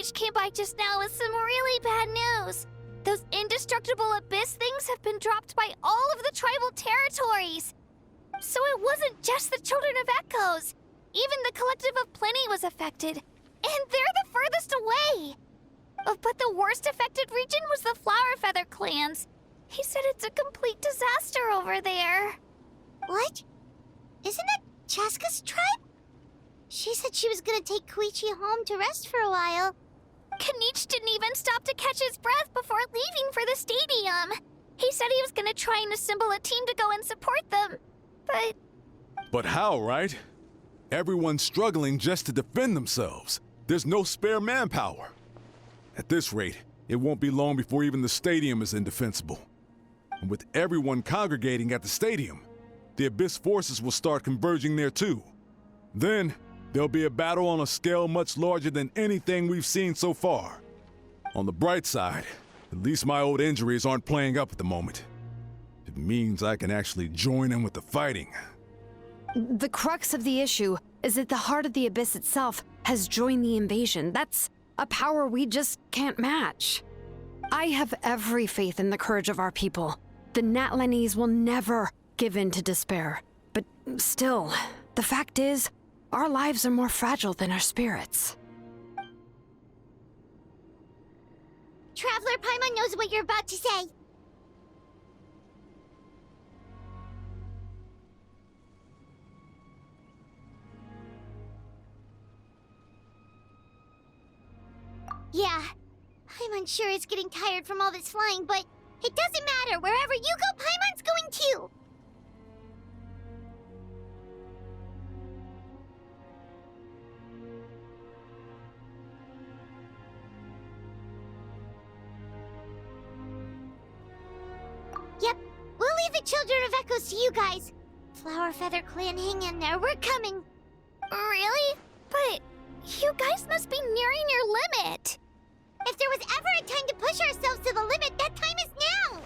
Fish came by just now with some really bad news. Those indestructible abyss things have been dropped by all of the tribal territories. So it wasn't just the Children of Echoes. Even the Collective of Plenty was affected. And they're the furthest away. But the worst affected region was the Flower Feather clans. He said it's a complete disaster over there. What? Isn't that Chaska's tribe? She said she was gonna take Koichi home to rest for a while. Kanich didn't even stop to catch his breath before leaving for the stadium. He said he was gonna try and assemble a team to go and support them, but... But how, right? Everyone's struggling just to defend themselves. There's no spare manpower. At this rate, it won't be long before even the stadium is indefensible. And with everyone congregating at the stadium, the Abyss forces will start converging there too. Then, there'll be a battle on a scale much larger than anything we've seen so far. On the bright side, at least my old injuries aren't playing up at the moment. It means I can actually join in with the fighting. The crux of the issue is that the heart of the Abyss itself has joined the invasion. That's a power we just can't match. I have every faith in the courage of our people. The Natlanese will never give in to despair. But still, the fact is, our lives are more fragile than our spirits. Traveler Paimon knows what you're about to say. Yeah, I'm unsure it's getting tired from all this flying, but it doesn't matter. Wherever you go, Paimon's going too. Yep, we'll leave the Children of Echoes to you guys. Flower Feather Clan, hang in there. We're coming. Really? But you guys must be nearing your limit. If there was ever a time to push ourselves to the limit, that time is now!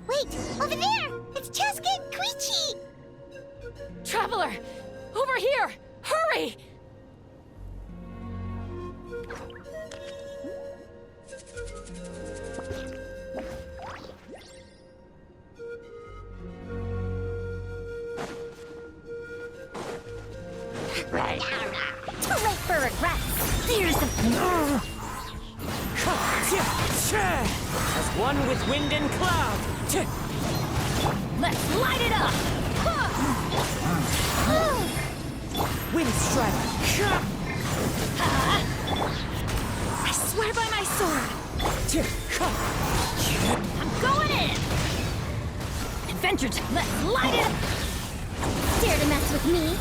Wait! Over there! It's Chaska and Koichi! Traveler! Over here! Hurry! Too late for regret! There's the... As one with wind and cloud! Let's light it up! Wind strike! I swear by my sword! I'm going in! Adventure time! Let's light it up! Dare to mess with me?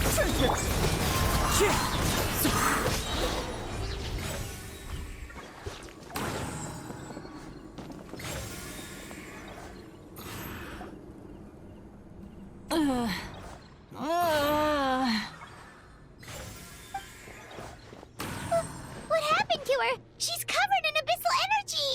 What happened to her? She's covered in abyssal energy!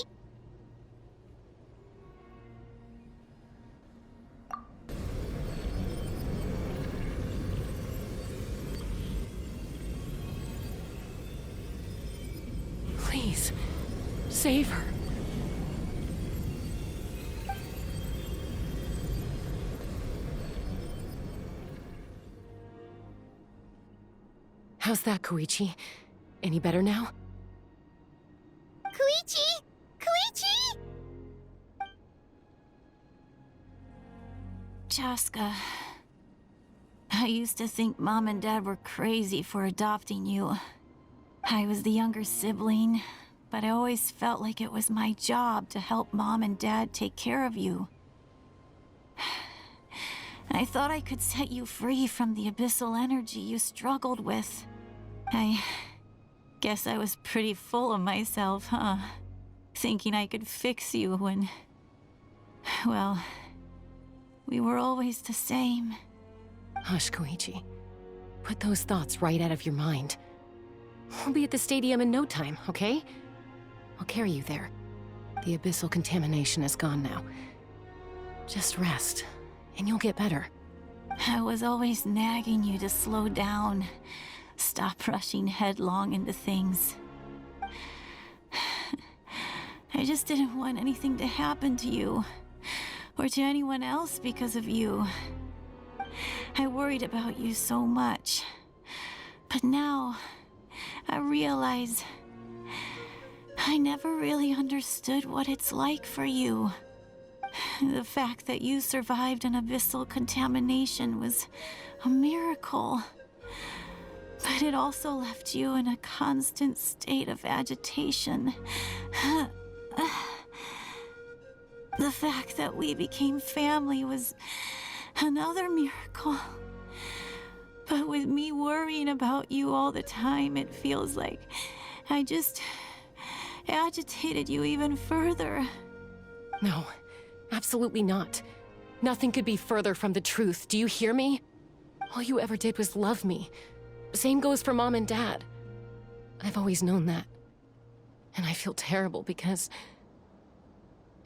Please, save her. How's that, Koichi? Any better now? Koichi! Koichi! Chaska, I used to think Mom and Dad were crazy for adopting you. I was the younger sibling, but I always felt like it was my job to help Mom and Dad take care of you. I thought I could set you free from the abyssal energy you struggled with. I guess I was pretty full of myself, huh? Thinking I could fix you when... well, we were always the same. Hush, Koichi. Put those thoughts right out of your mind. We'll be at the stadium in no time, okay? I'll carry you there. The abyssal contamination is gone now. Just rest, and you'll get better. I was always nagging you to slow down. Stop rushing headlong into things. I just didn't want anything to happen to you, or to anyone else because of you. I worried about you so much. But now, I realize I never really understood what it's like for you. The fact that you survived an abyssal contamination was a miracle. But it also left you in a constant state of agitation. The fact that we became family was another miracle. But with me worrying about you all the time, it feels like I just agitated you even further. No, absolutely not. Nothing could be further from the truth. Do you hear me? All you ever did was love me. Same goes for Mom and Dad. I've always known that. And I feel terrible because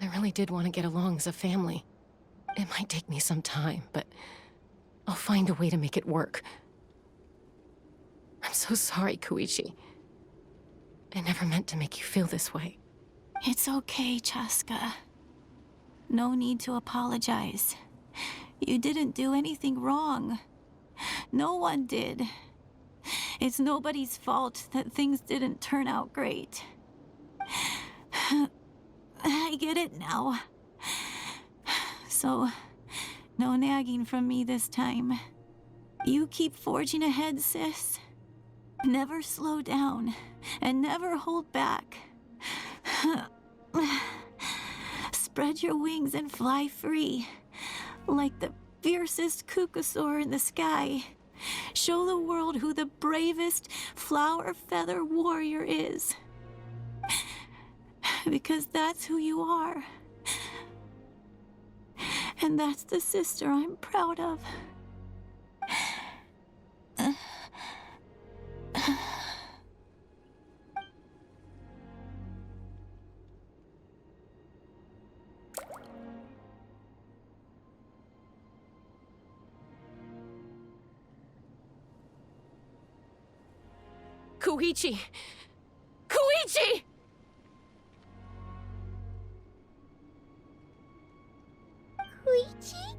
I really did want to get along as a family. It might take me some time, but I'll find a way to make it work. I'm so sorry, Koichi. I never meant to make you feel this way. It's okay, Chaska. No need to apologize. You didn't do anything wrong. No one did. It's nobody's fault that things didn't turn out great. I get it now. So, no nagging from me this time. You keep forging ahead, sis. Never slow down, and never hold back. Spread your wings and fly free, like the fiercest kukasaur in the sky. Show the world who the bravest flower feather warrior is. Because that's who you are. And that's the sister I'm proud of. Koichi! Koichi! Koichi?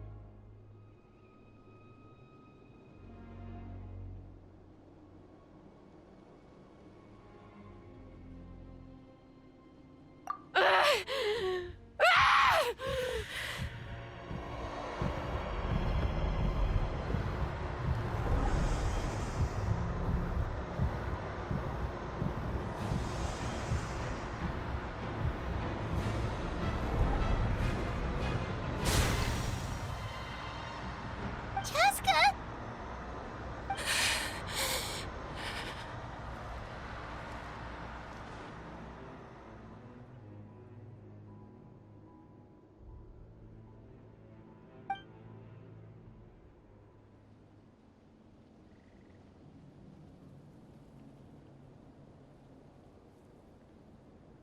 Chaska?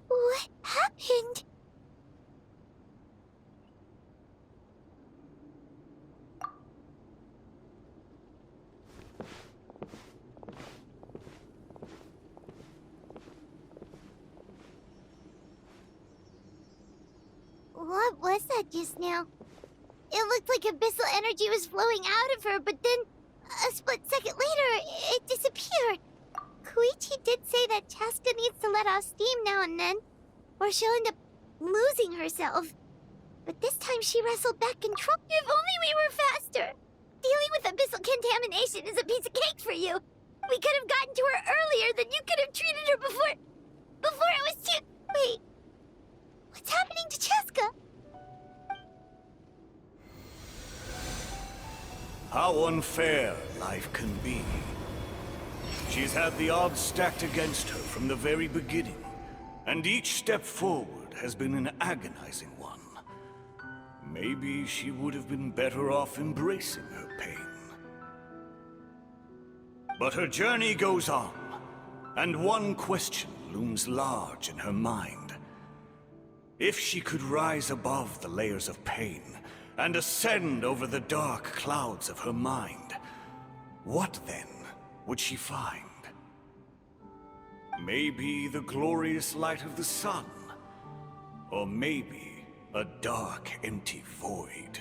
What happened? What was that just now? It looked like abyssal energy was flowing out of her, but then a split second later, it disappeared. Koichi did say that Chaska needs to let off steam now and then, or she'll end up losing herself. But this time she wrestled back control. If only we were faster! Dealing with abyssal contamination is a piece of cake for you. We could have gotten to her earlier, then you could have treated her before it was too... Wait. What's happening to Chaska? How unfair life can be. She's had the odds stacked against her from the very beginning, and each step forward has been an agonizing one. Maybe she would have been better off embracing her pain. But her journey goes on, and one question looms large in her mind. If she could rise above the layers of pain, and ascend over the dark clouds of her mind, what then would she find? Maybe the glorious light of the sun, or maybe a dark, empty void.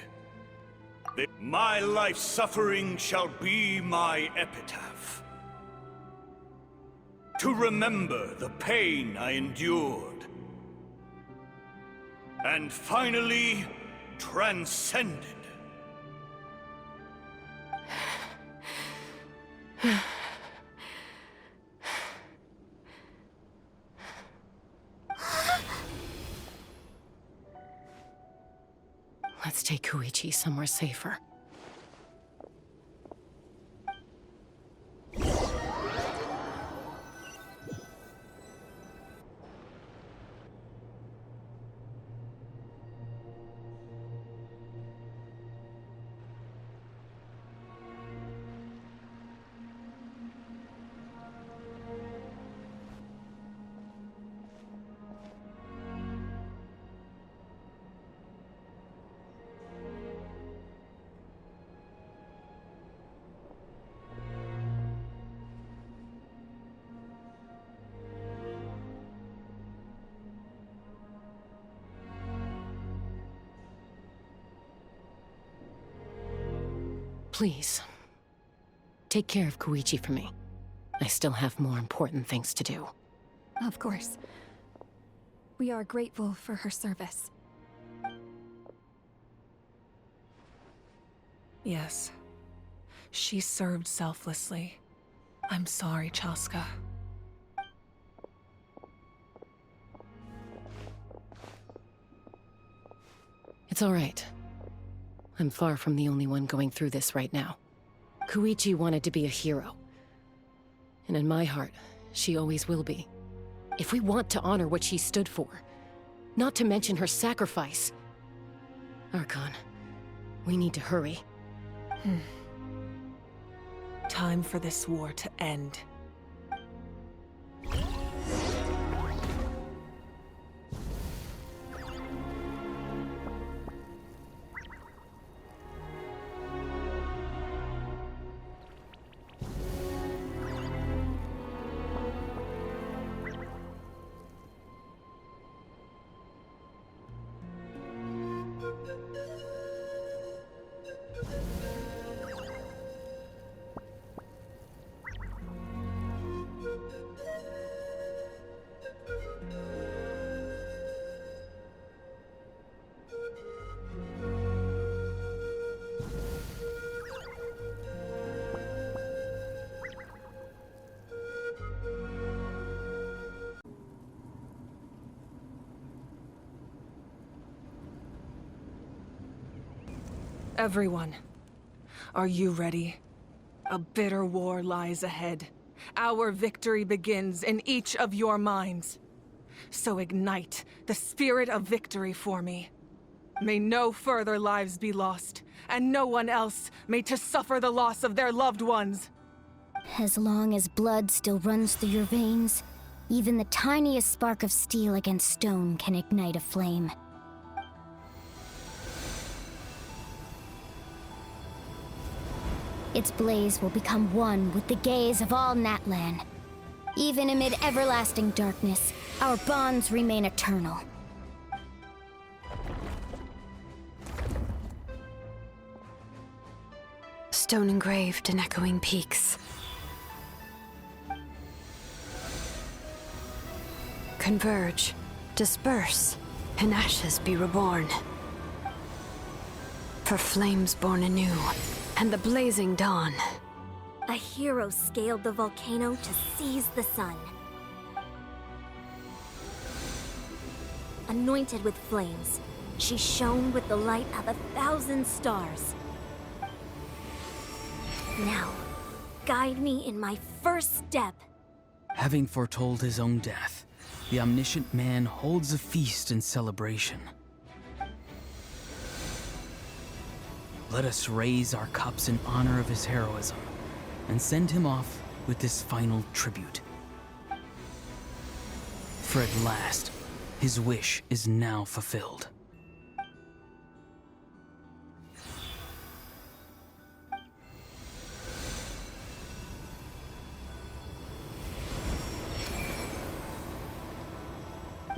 My life's suffering shall be my epitaph. To remember the pain I endured, and finally transcended. Let's take Koichi somewhere safer. Please, take care of Koichi for me. I still have more important things to do. Of course. We are grateful for her service. Yes. She served selflessly. I'm sorry, Chaska. It's all right. I'm far from the only one going through this right now. Koichi wanted to be a hero. And in my heart, she always will be. If we want to honor what she stood for, not to mention her sacrifice. Archon, we need to hurry. Time for this war to end. Everyone, are you ready? A bitter war lies ahead. Our victory begins in each of your minds. So ignite the spirit of victory for me. May no further lives be lost, and no one else may to suffer the loss of their loved ones. As long as blood still runs through your veins, even the tiniest spark of steel against stone can ignite a flame. Its blaze will become one with the gaze of all Natlan. Even amid everlasting darkness, our bonds remain eternal. Stone engraved in echoing peaks. Converge, disperse, in ashes be reborn. For flames born anew, and the blazing dawn. A hero scaled the volcano to seize the sun. Anointed with flames, she shone with the light of 1,000 stars. Now, guide me in my first step. Having foretold his own death, the omniscient man holds a feast in celebration. Let us raise our cups in honor of his heroism, and send him off with this final tribute. For at last, his wish is now fulfilled.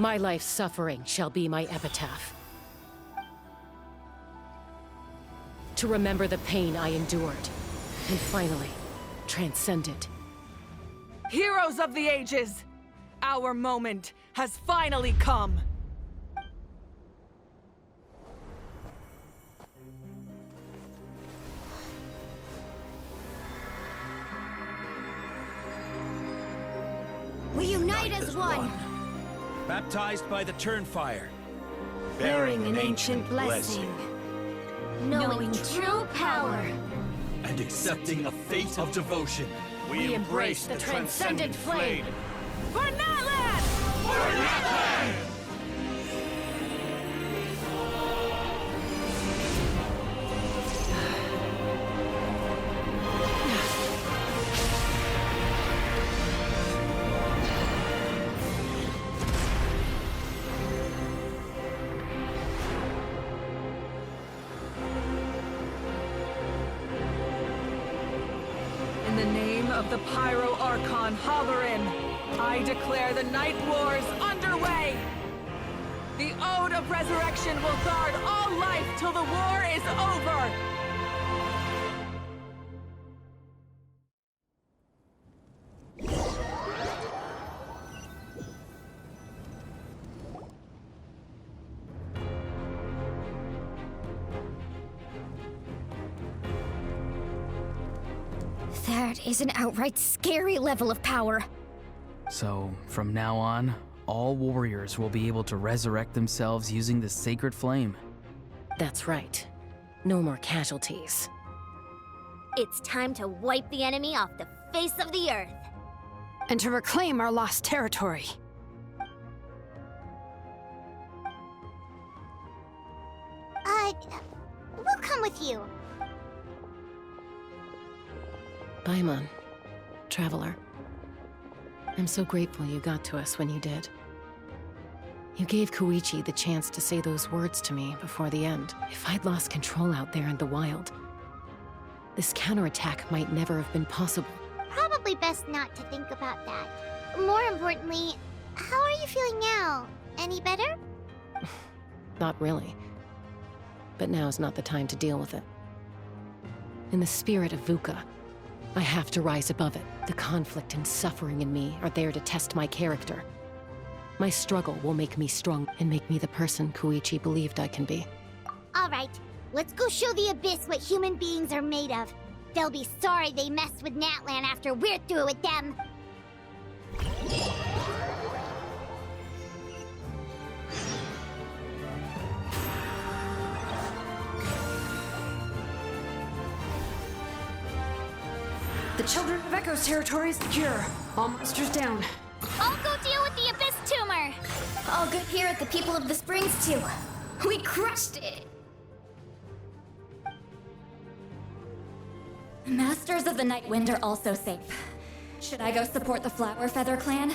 My life's suffering shall be my epitaph. To remember the pain I endured, and finally, transcend it. Heroes of the ages! Our moment has finally come! We unite as one, Baptized by the Turnfire. bearing an ancient blessing, knowing true power. And accepting a fate of devotion. We embrace the transcendent flame. For Natlan! In the name of the Pyro Archon Halloran, I declare the Night Wars underway! The Ode of Resurrection will guard all life till the war is over! That is an outright scary level of power. So, from now on, all warriors will be able to resurrect themselves using the sacred flame. That's right. No more casualties. It's time to wipe the enemy off the face of the earth. And to reclaim our lost territory. We'll come with you. Paimon, traveler. I'm so grateful you got to us when you did. You gave Koichi the chance to say those words to me before the end. If I'd lost control out there in the wild, this counterattack might never have been possible. Probably best not to think about that. More importantly, how are you feeling now? Any better? Not really. But now's not the time to deal with it. In the spirit of VUCA, I have to rise above it. The conflict and suffering in me are there to test my character. My struggle will make me strong and make me the person Koichi believed I can be. All right, let's go show the Abyss what human beings are made of. They'll be sorry they messed with Natlan after we're through with them. The Children of Echo's territory is secure. All monsters down. I'll go deal with the Abyss tumor. All good here at the People of the Springs, too. We crushed it! Masters of the Night Wind are also safe. Should I go support the Flower Feather clan?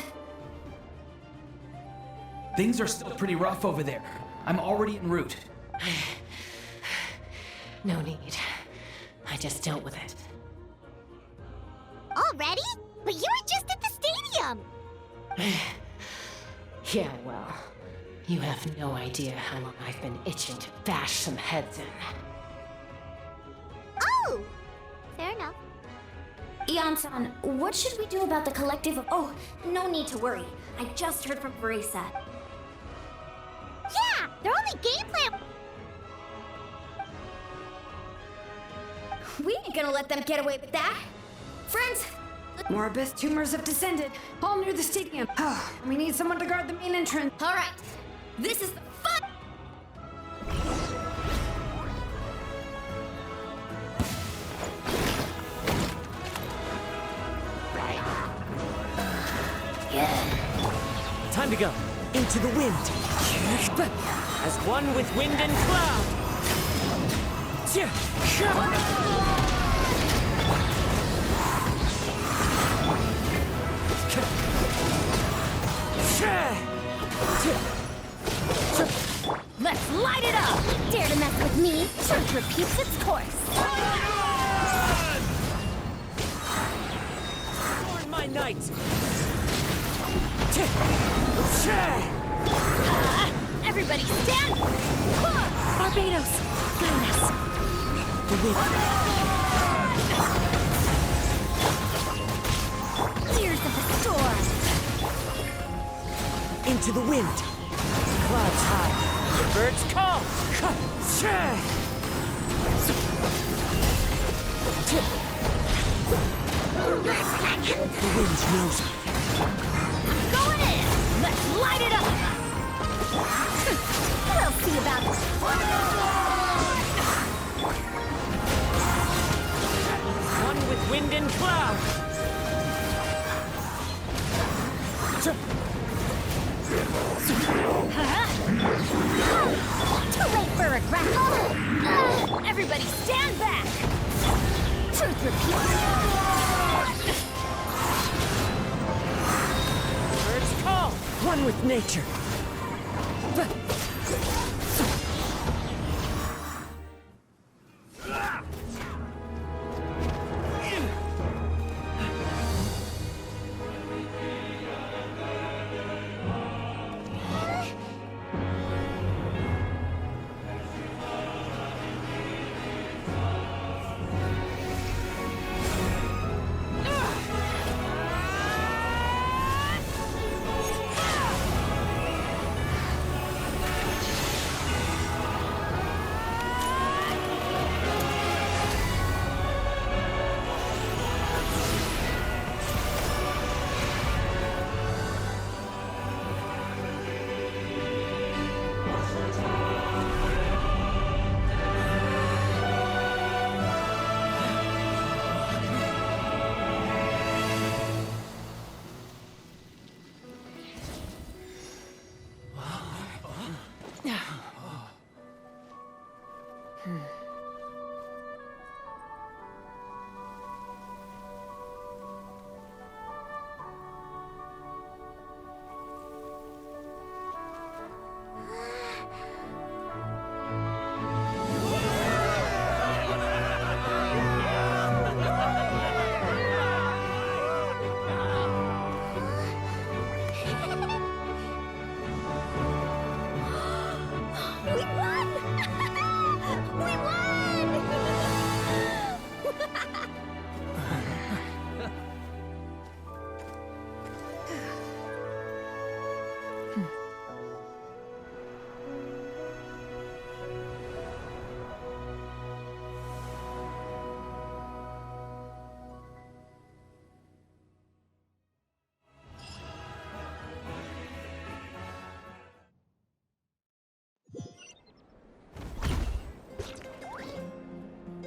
Things are still pretty rough over there. I'm already en route. No need. I just dealt with it. Already? But you were just at the stadium! Yeah, well, you have no idea how long I've been itching to bash some heads in. Oh! Fair enough. Ian-san, what should we do about the collective of— Oh, no need to worry. I just heard from Verisa. Yeah! Their only game plan— We ain't gonna let them get away with that. Friends, More Abyss tumors have descended, all near the stadium. Oh, we need someone to guard the main entrance. all right. This is the fun. Time to go. Into the wind. As one with wind and cloud. Let's light it up! Dare to mess with me? Truth repeats its course. Warn my knight. Everybody stand! Barbados! Goodness! The wind. Tears of the storm! Into the wind! Clouds high! The birds call! The wind knows me. Going in! Let's light it up! We'll see about it. One with wind and cloud! Too late for regret. Everybody stand back! Truth repeats. Birds call! One with nature!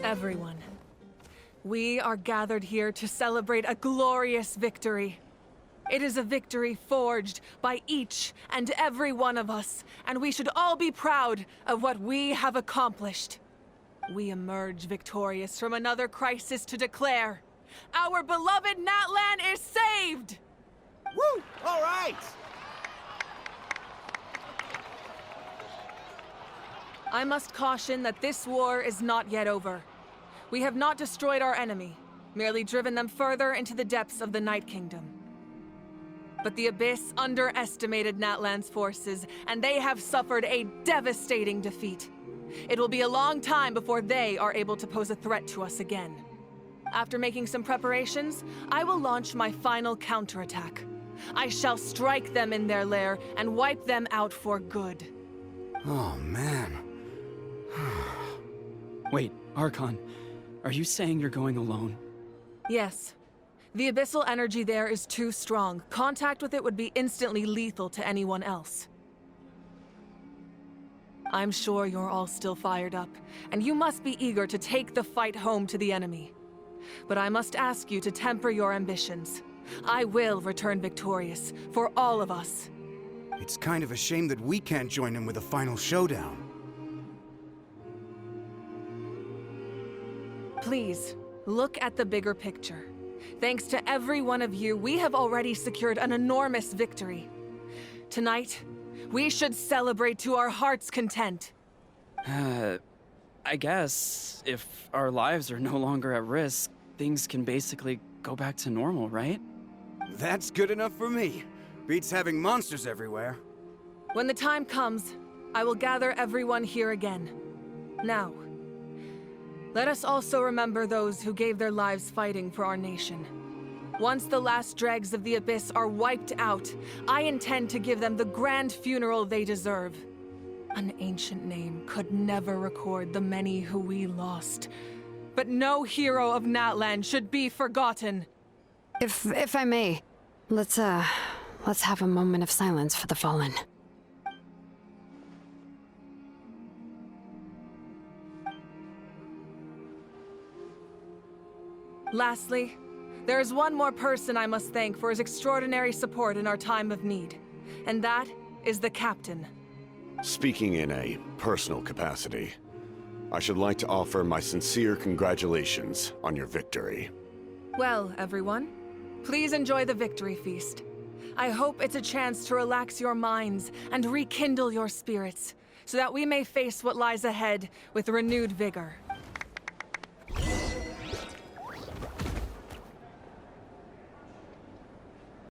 Everyone, we are gathered here to celebrate a glorious victory. It is a victory forged by each and every one of us, and we should all be proud of what we have accomplished. We emerge victorious from another crisis to declare, our beloved Natlan is saved! Woo! All right! I must caution that this war is not yet over. We have not destroyed our enemy, merely driven them further into the depths of the Night Kingdom. But the Abyss underestimated Natlan's forces, and they have suffered a devastating defeat. It will be a long time before they are able to pose a threat to us again. After making some preparations, I will launch my final counterattack. I shall strike them in their lair and wipe them out for good. Oh, man. Wait, Archon, are you saying you're going alone? Yes. The abyssal energy there is too strong. Contact with it would be instantly lethal to anyone else. I'm sure you're all still fired up, and you must be eager to take the fight home to the enemy. But I must ask you to temper your ambitions. I will return victorious, for all of us. It's kind of a shame that we can't join him with a final showdown. Please, look at the bigger picture. Thanks to every one of you, we have already secured an enormous victory. Tonight, we should celebrate to our heart's content. I guess if our lives are no longer at risk, things can basically go back to normal, right? That's good enough for me. Beats having monsters everywhere. When the time comes, I will gather everyone here again. Now, let us also remember those who gave their lives fighting for our nation. Once the last dregs of the Abyss are wiped out, I intend to give them the grand funeral they deserve. An ancient name could never record the many who we lost. But no hero of Natlan should be forgotten. If I may, let's have a moment of silence for the fallen. Lastly, there is one more person I must thank for his extraordinary support in our time of need, and that is the Captain. Speaking in a personal capacity, I should like to offer my sincere congratulations on your victory. Well, everyone, please enjoy the victory feast. I hope it's a chance to relax your minds and rekindle your spirits, so that we may face what lies ahead with renewed vigor.